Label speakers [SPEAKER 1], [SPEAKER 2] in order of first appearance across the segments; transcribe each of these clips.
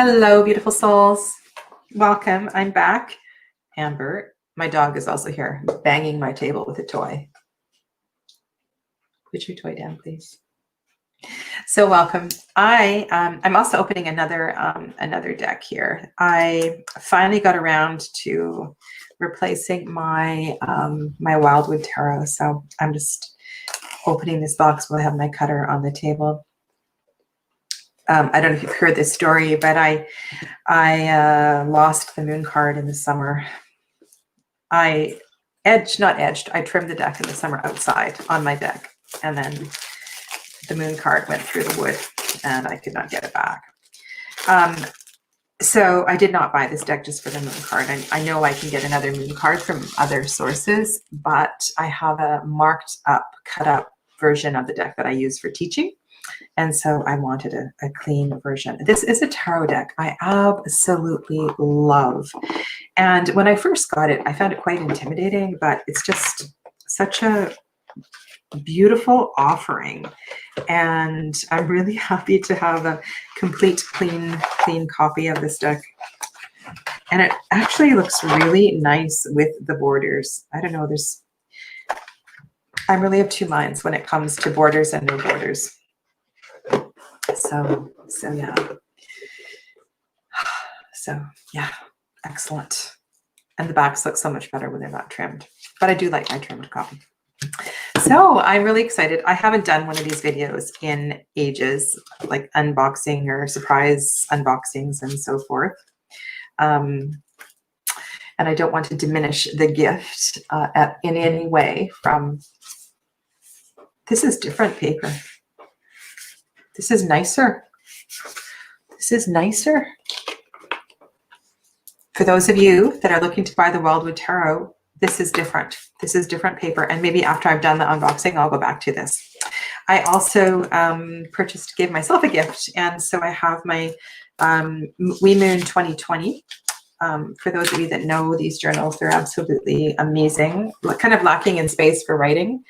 [SPEAKER 1] Hello, beautiful souls. Welcome. I'm back. Amber, my dog is also here, banging my table with a toy. Put your toy down, please. So welcome. I'm also opening another deck here. I finally got around to replacing my my Wildwood Tarot. So I'm just opening this box while I have my cutter on the table. I don't know if you've heard this story, but I lost the moon card in the summer. I trimmed the deck in the summer outside on my deck, and then the moon card went through the wood and I could not get it back. So I did not buy this deck just for the moon card. And I know I can get another moon card from other sources, but I have a marked up, cut up version of the deck that I use for teaching. And so I wanted a clean version. This is a tarot deck I absolutely love. And when I first got it, I found it quite intimidating, but it's just such a beautiful offering. And I'm really happy to have a complete, clean copy of this deck. And it actually looks really nice with the borders. I don't know, I'm really of two minds when it comes to borders and no borders. So yeah, excellent. And the backs look so much better when they're not trimmed, but I do like my trimmed copy. So I'm really excited. I haven't done one of these videos in ages, like unboxing or surprise unboxings and so forth. And I don't want to diminish the gift in any way from, this is different paper. This is nicer. This is nicer. For those of you that are looking to buy the Wildwood Tarot, this is different. This is different paper. And maybe after I've done the unboxing, I'll go back to this. I also gave myself a gift. And so I have my We Moon 2020. For those of you that know these journals, they're absolutely amazing. Kind of lacking in space for writing,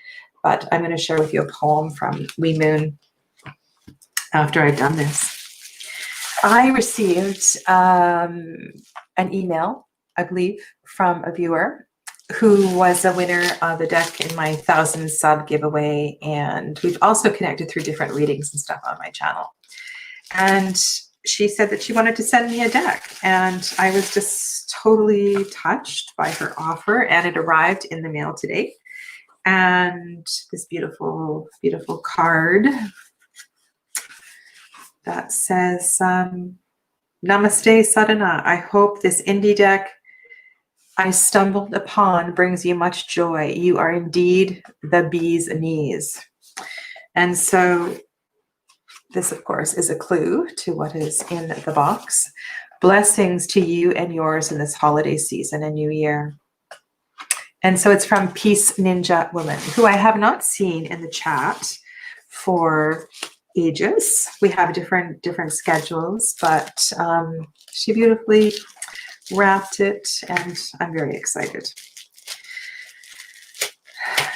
[SPEAKER 1] but I'm going to share with you a poem from We Moon after I've done this. I received an email, I believe, from a viewer who was a winner of the deck in my 1,000 sub giveaway. And we've also connected through different readings and stuff on my channel. And she said that she wanted to send me a deck. And I was just totally touched by her offer. And it arrived in the mail today. And this beautiful, beautiful card that says, Namaste Sadhana. I hope this indie deck I stumbled upon brings you much joy. You are indeed the bee's knees. And so this, of course, is a clue to what is in the box. Blessings to you and yours in this holiday season and new year. And so it's from Peace Ninja Woman, who I have not seen in the chat for ages. We have different schedules, but she beautifully wrapped it, and I'm very excited.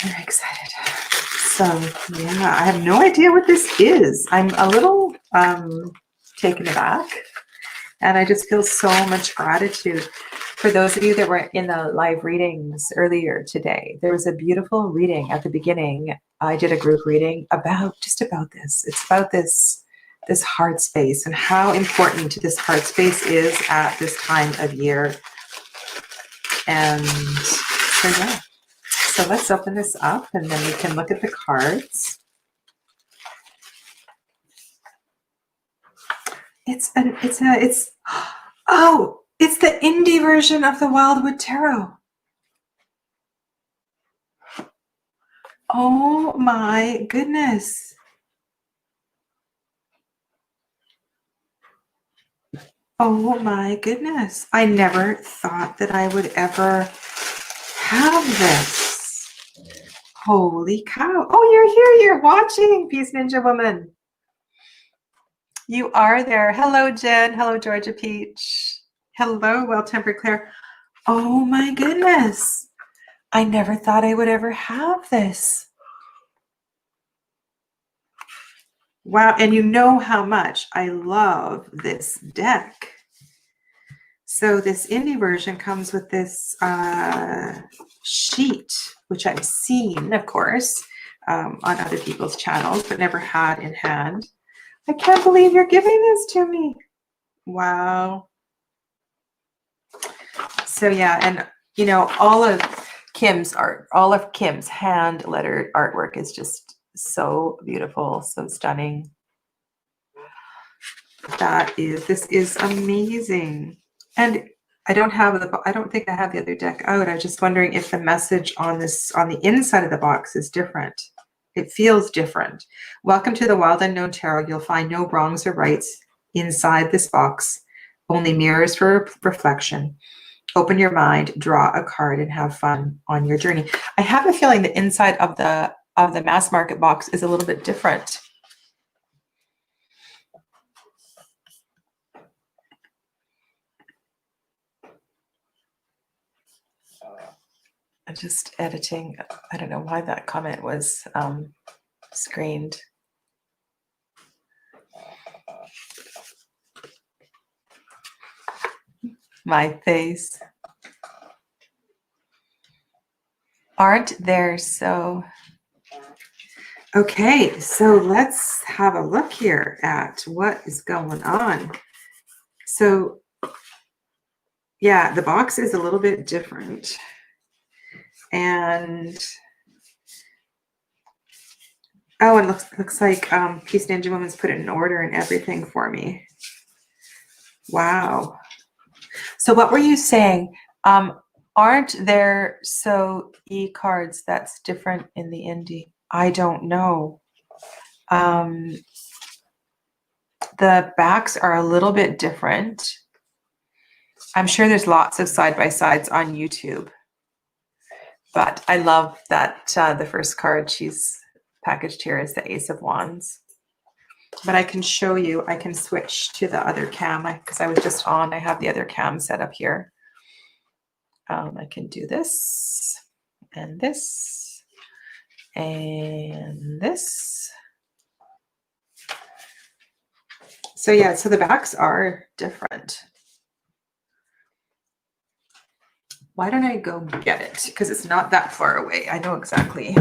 [SPEAKER 1] Very excited. So yeah, I have no idea what this is. I'm a little taken aback, and I just feel so much gratitude. For those of you that were in the live readings earlier today, there was a beautiful reading at the beginning. I did a group reading about this. It's about this heart space and how important this heart space is at this time of year. And so yeah, so let's open this up and then we can look at the cards. It's the indie version of the Wildwood Tarot. Oh my goodness. Oh my goodness. I never thought that I would ever have this. Holy cow. Oh, you're here. You're watching, Peace Ninja Woman. You are there. Hello, Jen. Hello, Georgia Peach. Hello, Well-Tempered Claire. Oh my goodness. I never thought I would ever have this. Wow, and you know how much I love this deck. So this indie version comes with this sheet, which I've seen, of course, on other people's channels, but never had in hand. I can't believe you're giving this to me. Wow. So yeah, and you know, all of Kim's hand lettered artwork is just so beautiful, so stunning. This is amazing. And I don't think I have the other deck out. I was just wondering if the message on the inside of the box is different. It feels different. Welcome to the Wild Unknown Tarot. You'll find no wrongs or rights inside this box, only mirrors for reflection. Open your mind, draw a card, and have fun on your journey. I have a feeling the inside of the mass market box is a little bit different. I'm just editing. I don't know why that comment was screened. My face. Aren't there so... Okay, so let's have a look here at what is going on. So yeah, the box is a little bit different. And oh, and looks like Peace Ninja Woman's put it in order and everything for me. Wow. So what were you saying? Aren't there so e-cards that's different in the indie? I don't know. The backs are a little bit different. I'm sure there's lots of side-by-sides on YouTube. But I love that the first card she's packaged here is the Ace of Wands. But I can show you, I can switch to the other cam because I was just on. I have the other cam set up here. I can do this and this and this. So yeah, so the backs are different. Why don't I go get it? Because it's not that far away. I know exactly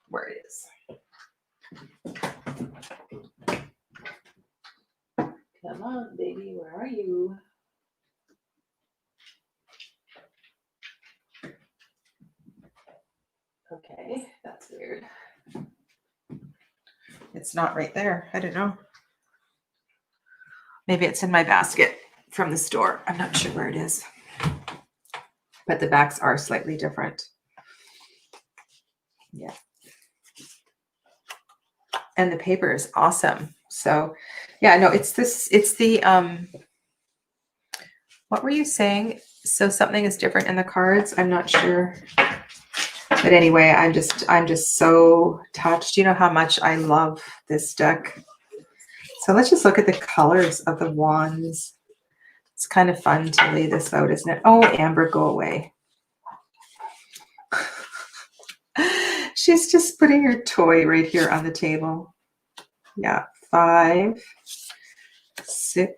[SPEAKER 1] where it is. Come on, baby, where are you? Okay, that's weird. It's not right there. I don't know. Maybe it's in my basket from the store. I'm not sure where it is. But the backs are slightly different. Yeah. And the paper is awesome. So yeah, no, it's the what were you saying? So something is different in the cards. I'm not sure. But anyway, I'm just so touched. You know how much I love this deck. So let's just look at the colors of the wands. It's kind of fun to lay this out, isn't it? Oh, Amber, go away. She's just putting her toy right here on the table. Yeah, 5, 6,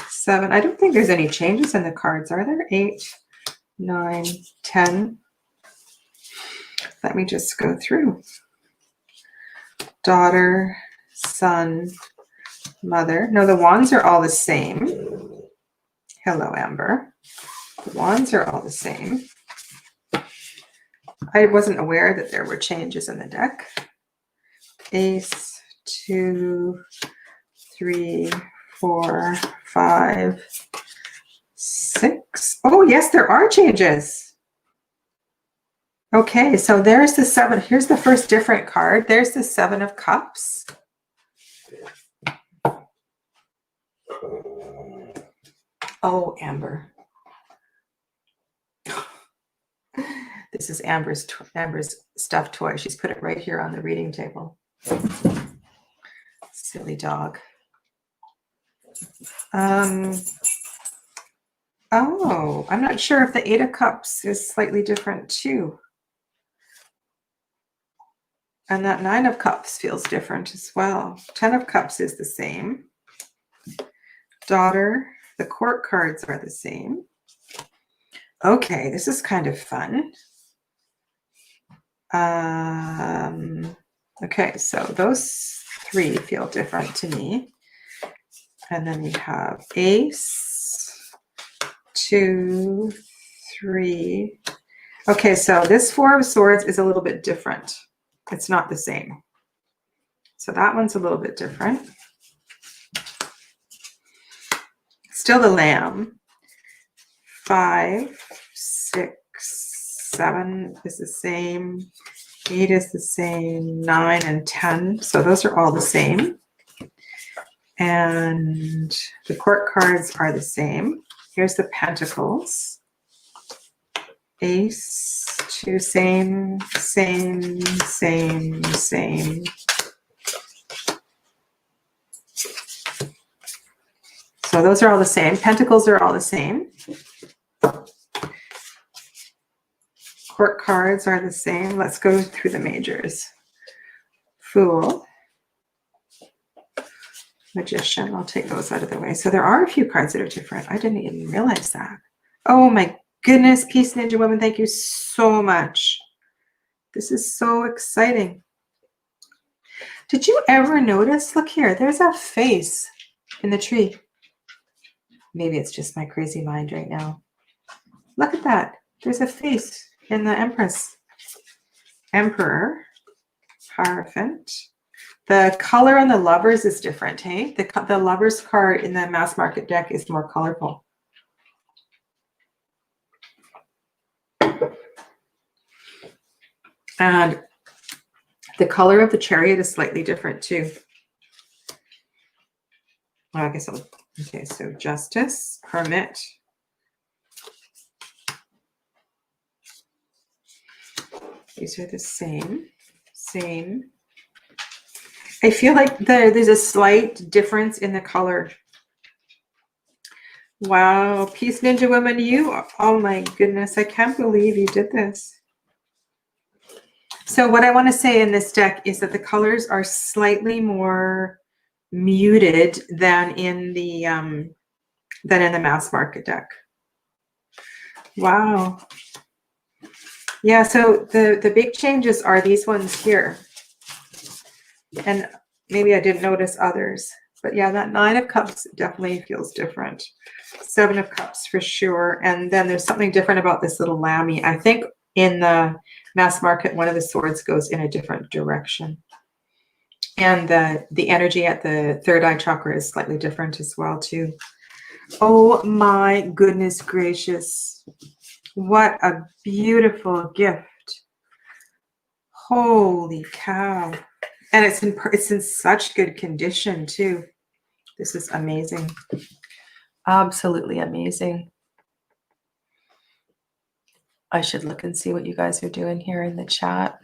[SPEAKER 1] 7. I don't think there's any changes in the cards, are there? 8, 9, 10. Let me just go through. Daughter, son, mother. No, the wands are all the same. Hello, Amber. The wands are all the same. I wasn't aware that there were changes in the deck. Ace, 2, 3, 4, 5, 6. Oh, yes, there are changes. Okay, so there's the 7. Here's the first different card. There's the 7 of Cups. Oh, Amber. This is Amber's stuffed toy. She's put it right here on the reading table. Silly dog. Oh, I'm not sure if the 8 of Cups is slightly different too. And that 9 of Cups feels different as well. 10 of Cups is the same. Daughter, the Court cards are the same. Okay, this is kind of fun. Okay, so those 3 feel different to me. And then we have Ace, 2, 3. Okay, so this 4 of Swords is a little bit different. It's not the same. So that one's a little bit different. Still the Lamb. 5, 6, 7 is the same. 8 is the same. 9 and 10. So those are all the same. And the Court cards are the same. Here's the Pentacles. Ace, 2, same, same, same, same. So those are all the same. Pentacles are all the same. Court cards are the same. Let's go through the majors. Fool. Magician. I'll take those out of the way. So there are a few cards that are different. I didn't even realize that. Oh my goodness, Peace Ninja Woman, thank you so much. This is so exciting. Did you ever notice? Look here, there's a face in the tree. Maybe it's just my crazy mind right now. Look at that. There's a face in the Empress. Emperor. Hierophant. The color on the Lovers is different, hey? The Lovers card in the mass market deck is more colorful. And the color of the Chariot is slightly different too. Well, I guess okay, so Justice, Hermit. These are the same. Same. I feel like there's a slight difference in the color. Wow, Peace Ninja Woman, oh my goodness, I can't believe you did this. So what I want to say in this deck is that the colors are slightly more muted than in the mass market deck. Wow. Yeah, so the big changes are these ones here. And maybe I didn't notice others. But yeah, that 9 of Cups definitely feels different. 7 of Cups for sure. And then there's something different about this little lammy. I think in the mass market, one of the swords goes in a different direction. And the energy at the third eye chakra is slightly different as well too. Oh my goodness gracious. What a beautiful gift. Holy cow. And it's in such good condition too. This is amazing. Absolutely amazing. I should look and see what you guys are doing here in the chat.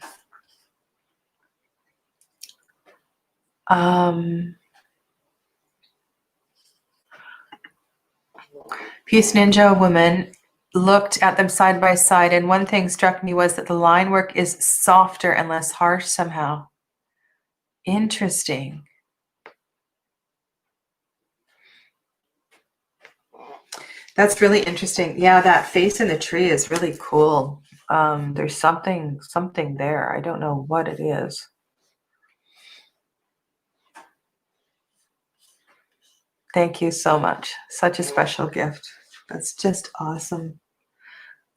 [SPEAKER 1] Peace Ninja Woman looked at them side by side, and one thing struck me was that the line work is softer and less harsh somehow. Interesting. That's really interesting. Yeah, that face in the tree is really cool. There's something there. I don't know what it is. Thank you so much. Such a special gift. That's just awesome.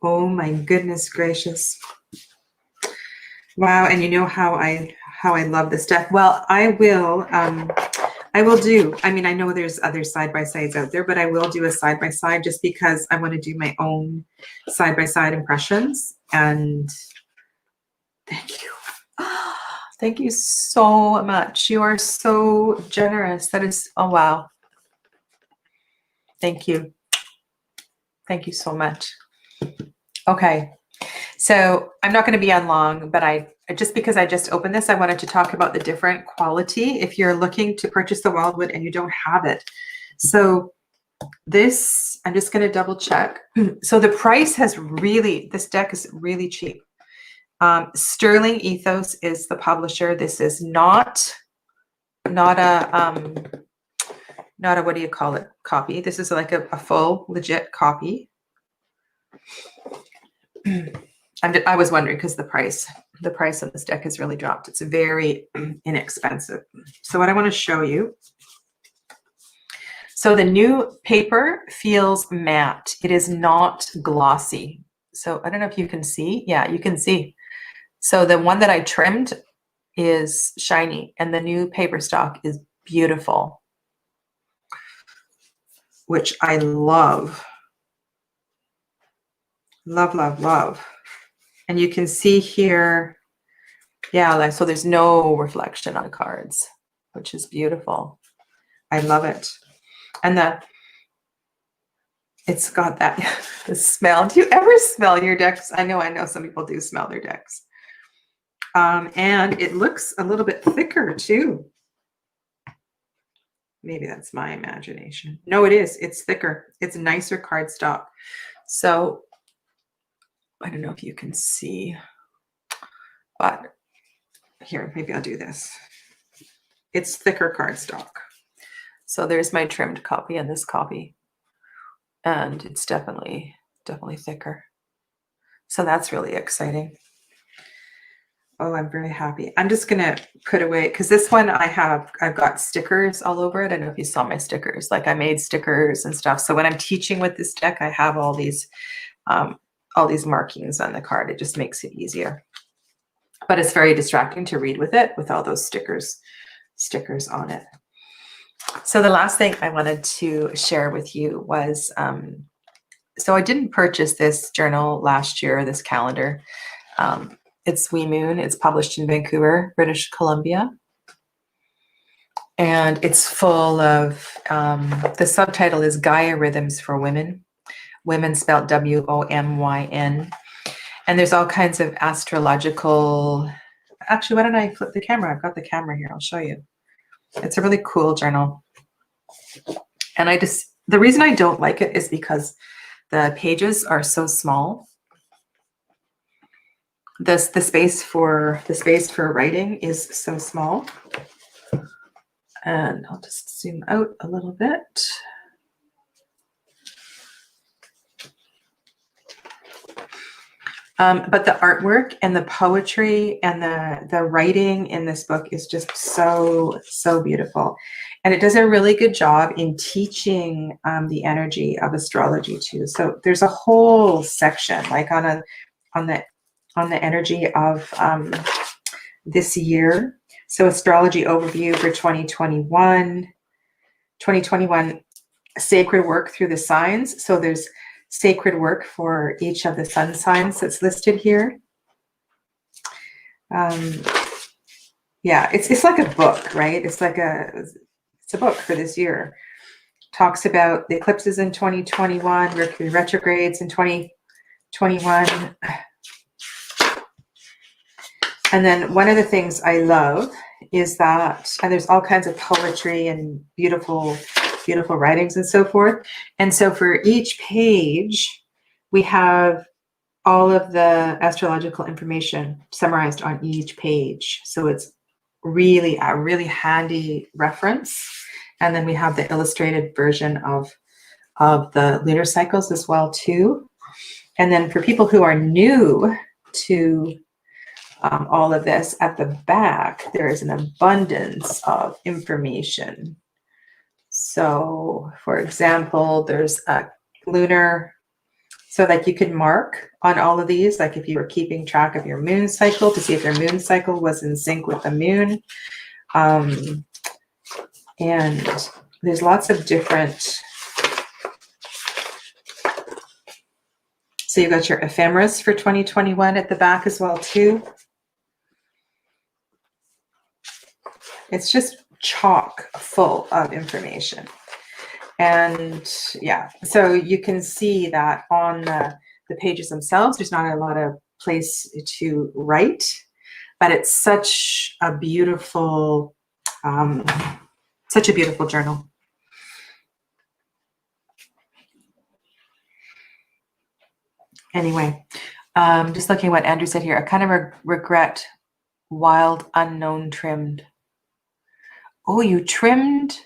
[SPEAKER 1] Oh my goodness gracious. Wow, and you know how I love this deck. Well, I will do, I mean, I know there's other side-by-sides out there, but I will do a side-by-side just because I want to do my own side-by-side impressions. And thank you. Thank you so much. You are so generous. That is, oh wow. Thank you. Thank you so much. Okay. So I'm not going to be on long, but just because I just opened this, I wanted to talk about the different quality if you're looking to purchase the wildwood and you don't have it. So this, I'm just going to double check. So the price has really, this deck is really cheap. Sterling Ethos is the publisher. This is not a what do you call it, copy. This is like a full legit copy. I was wondering because the price of this deck has really dropped. It's very inexpensive. So what I want to show you. So the new paper feels matte. It is not glossy. So I don't know if you can see. Yeah, you can see. So the one that I trimmed is shiny and the new paper stock is beautiful, which I love. Love, love, love. And you can see here, yeah, like, so there's no reflection on the cards, which is beautiful. I love it. And it's got that the smell. Do you ever smell your decks? I know some people do smell their decks. And it looks a little bit thicker too. Maybe that's my imagination. No, it is. It's thicker. It's nicer cardstock. So I don't know if you can see, but here, maybe I'll do this. It's thicker cardstock. So there's my trimmed copy and this copy. And it's definitely thicker. So that's really exciting. Oh, I'm very happy. I'm just gonna put away, because this one I've got stickers all over it. I don't know if you saw my stickers. Like I made stickers and stuff. So when I'm teaching with this deck, I have all these markings on the card. It just makes it easier. But it's very distracting to read with it, with all those stickers on it. So the last thing I wanted to share with you was, so I didn't purchase this journal last year, this calendar. It's Wee Moon. It's published in Vancouver, British Columbia. And it's full of, the subtitle is Gaia Rhythms for Women. Women spelled W-O-M-Y-N. And there's all kinds of astrological, actually, why don't I flip the camera? I've got the camera here. I'll show you. It's a really cool journal. And the reason I don't like it is because the pages are so small. The space for writing is so small. And I'll just zoom out a little bit. But the artwork and the poetry and the writing in this book is just so beautiful. And it does a really good job in teaching the energy of astrology too. So there's a whole section like on the energy of this year. So astrology overview for 2021, sacred work through the signs. So there's sacred work for each of the sun signs that's listed here. Yeah, it's like a book, right? It's a book for this year. Talks about the eclipses in 2021, Mercury retrogrades in 2021. And then one of the things I love is that, and there's all kinds of poetry and beautiful writings and so forth. And so for each page, we have all of the astrological information summarized on each page. So it's really a really handy reference. And then we have the illustrated version of the lunar cycles as well too. And then for people who are new to all of this, at the back, there is an abundance of information. So, for example, there's a lunar, so like you could mark on all of these, like if you were keeping track of your moon cycle to see if your moon cycle was in sync with the moon. And there's lots of different, so you've got your ephemeris for 2021 at the back as well too. It's just chock full of information. And yeah, so you can see that on the pages themselves, there's not a lot of place to write, but it's such a beautiful journal. Anyway, Just looking at what Andrew said here. I kind of regret wild unknown trimmed. Oh, you trimmed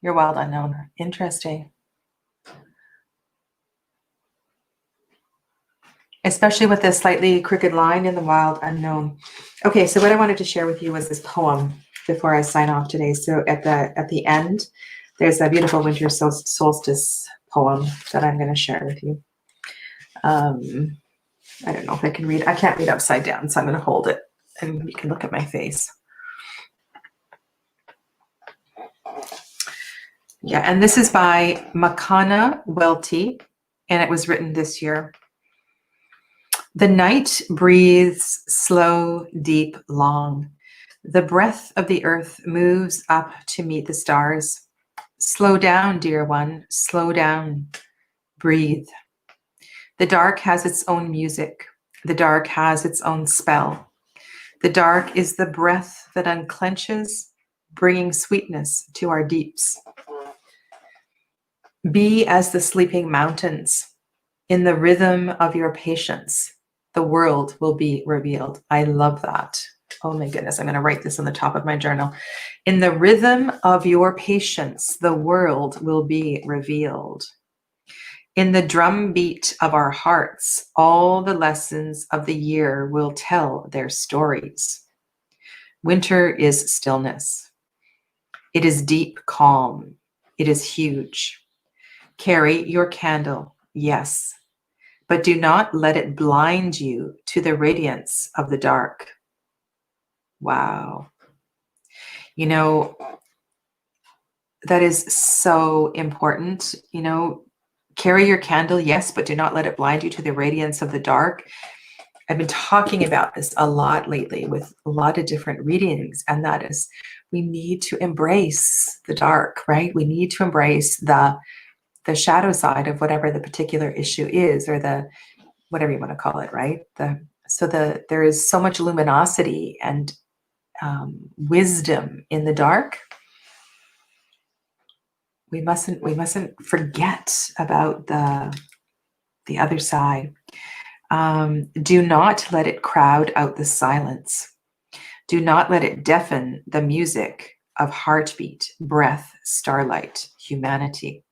[SPEAKER 1] your wild unknown. Interesting. Especially with the slightly crooked line in the wild unknown. Okay, so what I wanted to share with you was this poem before I sign off today. So at the end, there's a beautiful winter solstice poem that I'm going to share with you. I don't know if I can read. I can't read upside down, so I'm going to hold it and you can look at my face. Yeah, and this is by Makana Welty, and it was written this year. The night breathes slow, deep, long. The breath of the earth moves up to meet the stars. Slow down, dear one, slow down. Breathe. The dark has its own music. The dark has its own spell. The dark is the breath that unclenches, bringing sweetness to our deeps. Be as the sleeping mountains. In the rhythm of your patience, the world will be revealed. I love that. Oh my goodness, I'm going to write this on the top of my journal. In the rhythm of your patience, the world will be revealed. In the drumbeat of our hearts, all the lessons of the year will tell their stories. Winter is stillness. It is deep calm. It is huge. Carry your candle, yes, but do not let it blind you to the radiance of the dark. Wow. You know, that is so important. You know, carry your candle, yes, but do not let it blind you to the radiance of the dark. I've been talking about this a lot lately with a lot of different readings, and that is we need to embrace the dark, right? We need to embrace the shadow side of whatever the particular issue is, or the whatever you want to call it, right? There is so much luminosity and wisdom in the dark. We mustn't forget about the other side. Do not let it crowd out the silence. Do not let it deafen the music of heartbeat, breath, starlight, humanity.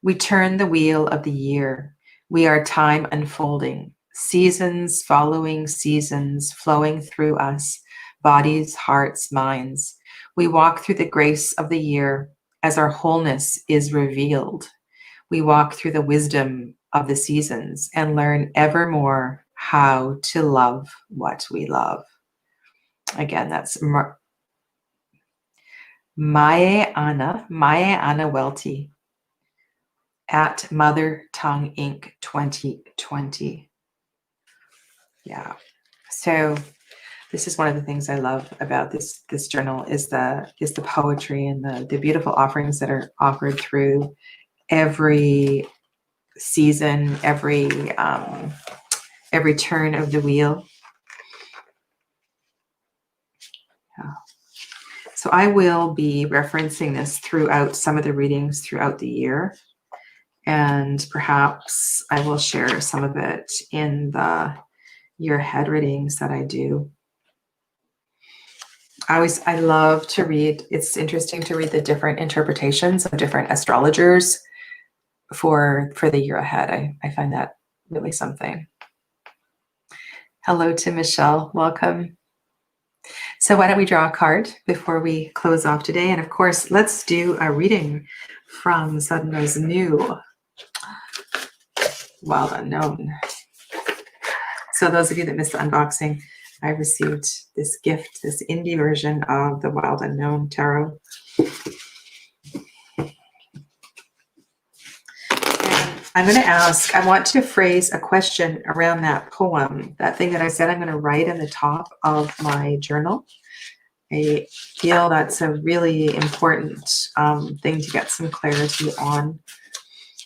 [SPEAKER 1] We turn the wheel of the year. We are time unfolding, seasons following seasons flowing through us, bodies, hearts, minds. We walk through the grace of the year as our wholeness is revealed. We walk through the wisdom of the seasons and learn ever more how to love what we love. Again, that's Maya Anna Welty at Mother Tongue Inc. 2020. Yeah. So this is one of the things I love about this journal is the poetry and the beautiful offerings that are offered through every season, every turn of the wheel. Yeah. So I will be referencing this throughout some of the readings throughout the year, and perhaps I will share some of it in the year ahead readings that I do. I love to read. It's interesting to read the different interpretations of different astrologers for the year ahead. I find that really something. Hello to Michelle, welcome. So why don't we draw a card before we close off today? And of course, let's do a reading from Sadhana's new Wild Unknown. So those of you that missed the unboxing, I received this gift, this indie version of the Wild Unknown Tarot. I'm going to ask, I want to phrase a question around that poem, that thing that I said I'm going to write in the top of my journal. I feel that's a really important thing to get some clarity on.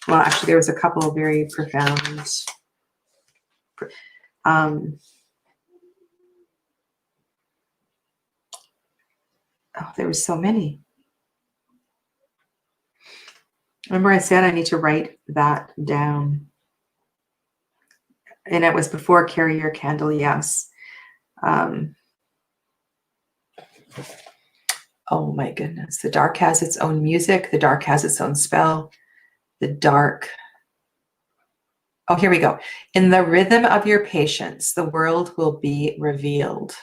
[SPEAKER 1] Well, actually, there was a couple of very profound oh, there were so many. Remember I said I need to write that down. And it was before Carry Your Candle, yes. Oh my goodness. The dark has its own music. The dark has its own spell. The dark. Oh, here we go. In the rhythm of your patience, the world will be revealed.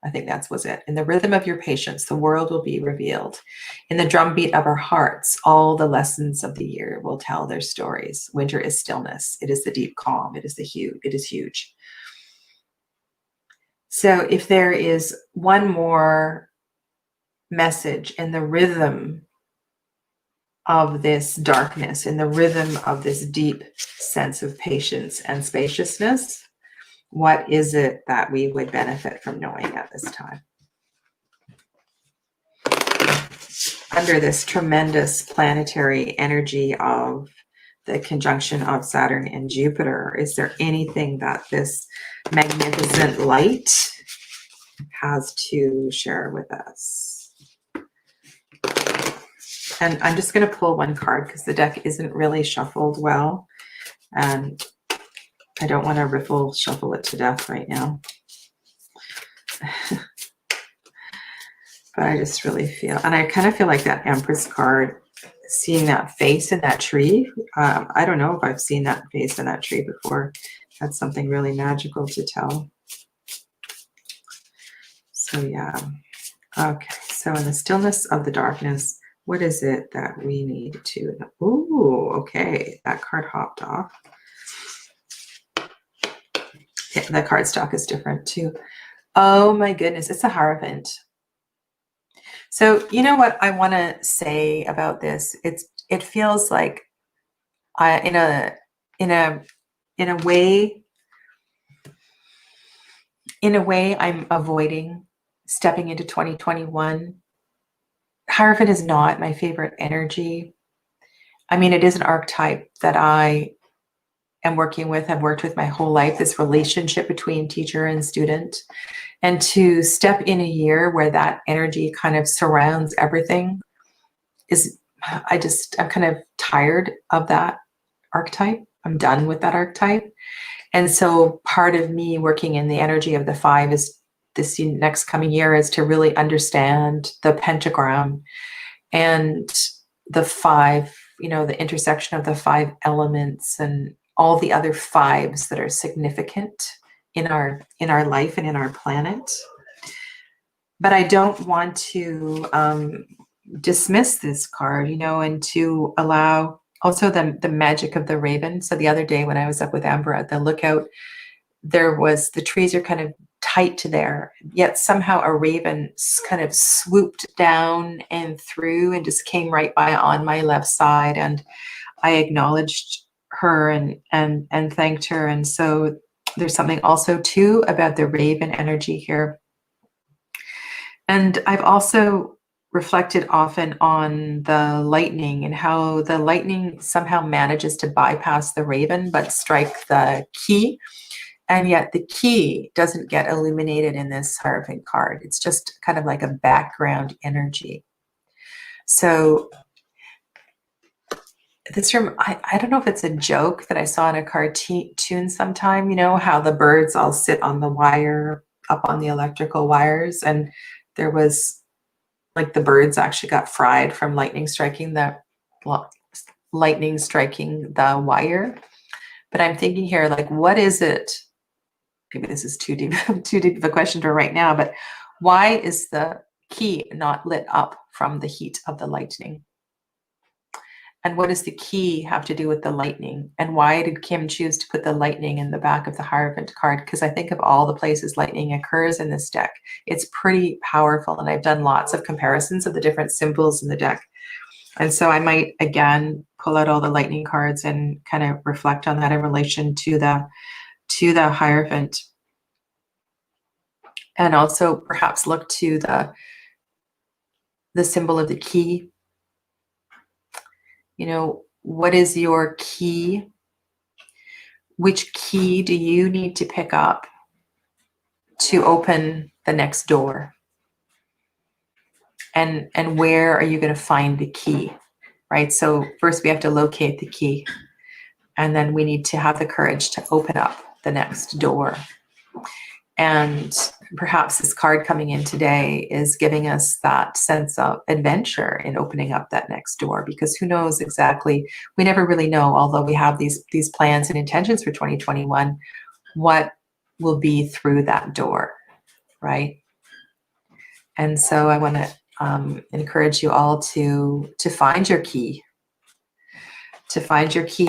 [SPEAKER 1] I think that was it. In the rhythm of your patience, the world will be revealed. In the drumbeat of our hearts, all the lessons of the year will tell their stories. Winter is stillness. It is the deep calm. It is the huge. It is huge. So if there is one more message in the rhythm of this darkness, in the rhythm of this deep sense of patience and spaciousness, what is it that we would benefit from knowing at this time? Under this tremendous planetary energy of the conjunction of Saturn and Jupiter, is there anything that this magnificent light has to share with us? And I'm just going to pull one card because the deck isn't really shuffled well. And I don't want to shuffle it to death right now. But I just really feel, and I kind of feel like that Empress card, seeing that face in that tree. I don't know if I've seen that face in that tree before. That's something really magical to tell. So yeah. Okay. So in the stillness of the darkness, what is it that we need to know? Ooh, okay. That card hopped off. Yeah, the card stock is different too. Oh my goodness. It's a Hierophant. So you know what I want to say about this? It feels like in a way I'm avoiding stepping into 2021. Hierophant is not my favorite energy. I mean, it is an archetype that I am working with. I've worked with my whole life, this relationship between teacher and student. And to step in a year where that energy kind of surrounds everything I'm kind of tired of that archetype. I'm done with that archetype. And so part of me working in the energy of the 5 is this next coming year is to really understand the pentagram and the 5, the intersection of the 5 elements and all the other 5s that are significant in our life and in our planet. But I don't want to dismiss this card, and to allow also the magic of the raven. So the other day when I was up with Amber at the lookout, the trees are kind of tight to there, yet somehow a raven kind of swooped down and through and just came right by on my left side. And I acknowledged her and thanked her. And so there's something also too about the raven energy here. And I've also reflected often on the lightning and how the lightning somehow manages to bypass the raven but strike the key. And yet the key doesn't get illuminated in this Hierophant card. It's just kind of like a background energy. So this room, I don't know if it's a joke that I saw in a cartoon sometime, how the birds all sit on the wire, up on the electrical wires. And there was like the birds actually got fried from lightning striking the wire. But I'm thinking here, like, what is it? Maybe this is too deep of a question for right now, but why is the key not lit up from the heat of the lightning? And what does the key have to do with the lightning? And why did Kim choose to put the lightning in the back of the Hierophant card? Because I think of all the places lightning occurs in this deck, it's pretty powerful. And I've done lots of comparisons of the different symbols in the deck. And so I might, again, pull out all the lightning cards and kind of reflect on that in relation to the Hierophant. And also perhaps look to the symbol of the key. What is your key? Which key do you need to pick up to open the next door? And where are you going to find the key, right? So first we have to locate the key, and then we need to have the courage to open up the next door. And perhaps this card coming in today is giving us that sense of adventure in opening up that next door, because who knows exactly, we never really know, although we have these plans and intentions for 2021, what will be through that door, right? And so I want to encourage you all to find your key,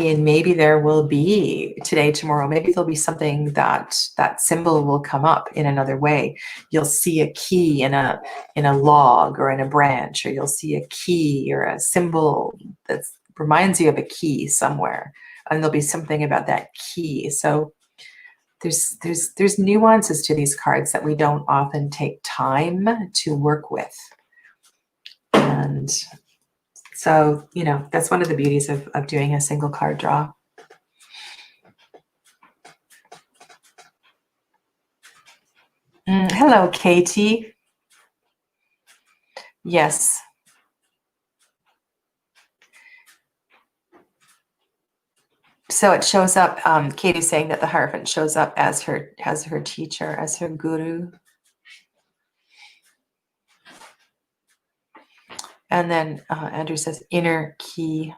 [SPEAKER 1] and maybe there will be today, tomorrow, maybe there'll be something that symbol will come up in another way. You'll see a key in a log or in a branch, or you'll see a key or a symbol that reminds you of a key somewhere, and there'll be something about that key. So there's nuances to these cards that we don't often take time to work with. And so, you know, that's one of the beauties of doing a single card draw. Hello, Katie. Yes. So it shows up, Katie's saying that the Hierophant shows up as her teacher, as her guru. And then Andrew says inner key.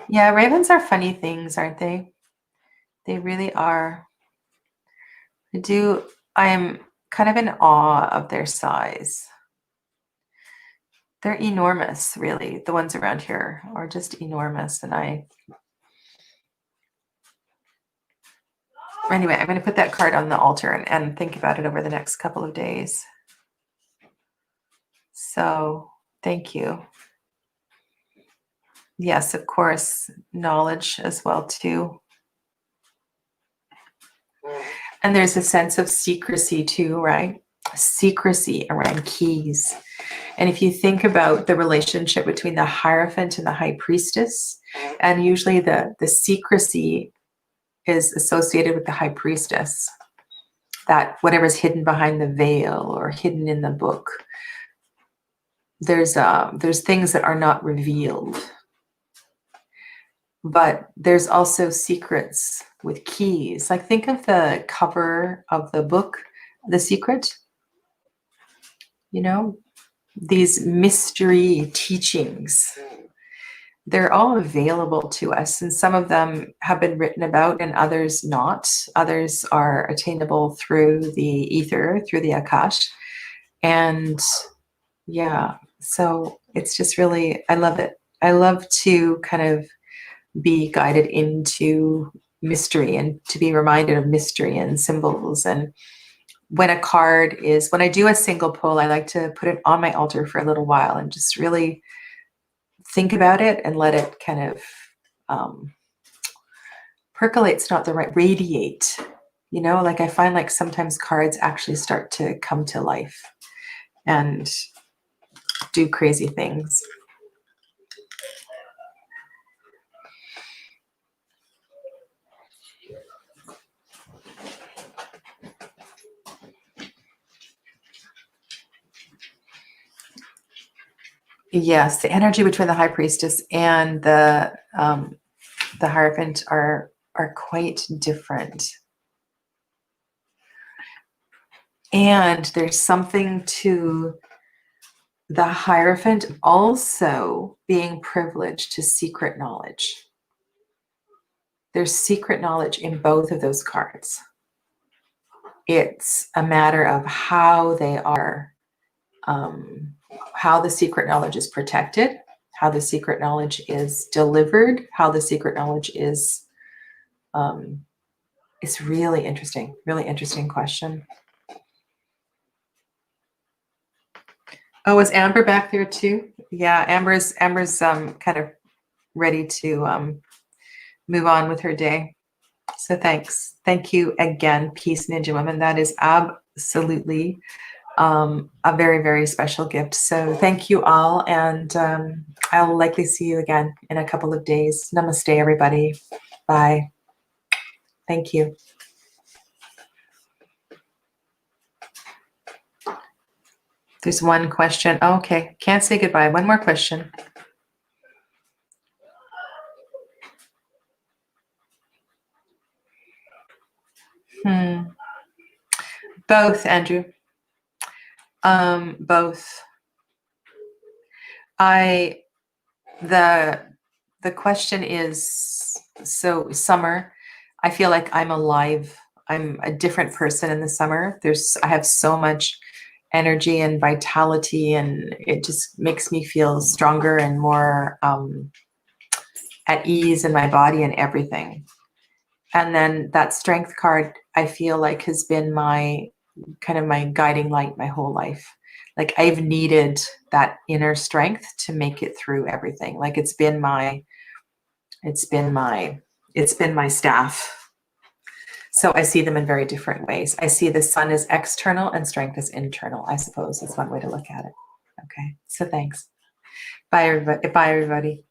[SPEAKER 1] Yeah, ravens are funny things, aren't they? They really are. I am kind of in awe of their size. They're enormous, really. The ones around here are just enormous. And anyway, I'm going to put that card on the altar and think about it over the next couple of days. So thank you. Yes, of course, knowledge as well too. And there's a sense of secrecy too, right? Secrecy around keys. And if you think about the relationship between the Hierophant and the High Priestess, and usually the secrecy is associated with the High Priestess, that whatever's hidden behind the veil or hidden in the book, there's things that are not revealed. But there's also secrets with keys. Like, think of the cover of the book, The Secret. You know, these mystery teachings, they're all available to us, and some of them have been written about and others not. Others are attainable through the ether, through the Akash. And yeah, so it's just really, I love it. I love to kind of be guided into mystery and to be reminded of mystery and symbols. And when I do a single pull, I like to put it on my altar for a little while and just really think about it and let it kind of percolate's not the right, radiate, you know, like I find like sometimes cards actually start to come to life and do crazy things. Yes, the energy between the High Priestess and the Hierophant are quite different. And there's something to the Hierophant also being privileged to secret knowledge. There's secret knowledge in both of those cards. It's a matter of how they are, how the secret knowledge is protected, how the secret knowledge is delivered, how the secret knowledge is, it's really interesting question. Oh, is Amber back there too? Yeah, Amber's kind of ready to move on with her day. So thanks. Thank you again, Peace Ninja Woman. That is absolutely a very, very special gift. So thank you all. And I'll likely see you again in a couple of days. Namaste, everybody. Bye. Thank you. There's one question. Oh, okay, can't say goodbye. One more question. Both, Andrew. Both. The question is, so summer, I feel like I'm alive. I'm a different person in the summer. I have so much energy and vitality, and it just makes me feel stronger and more at ease in my body and everything. And then that strength card, I feel like, has been my kind of my guiding light my whole life. Like I've needed that inner strength to make it through everything. Like it's been my staff. So I see them in very different ways. I see the sun as external and strength as internal, I suppose. That's one way to look at it. Okay. So thanks. Bye everybody. Bye everybody.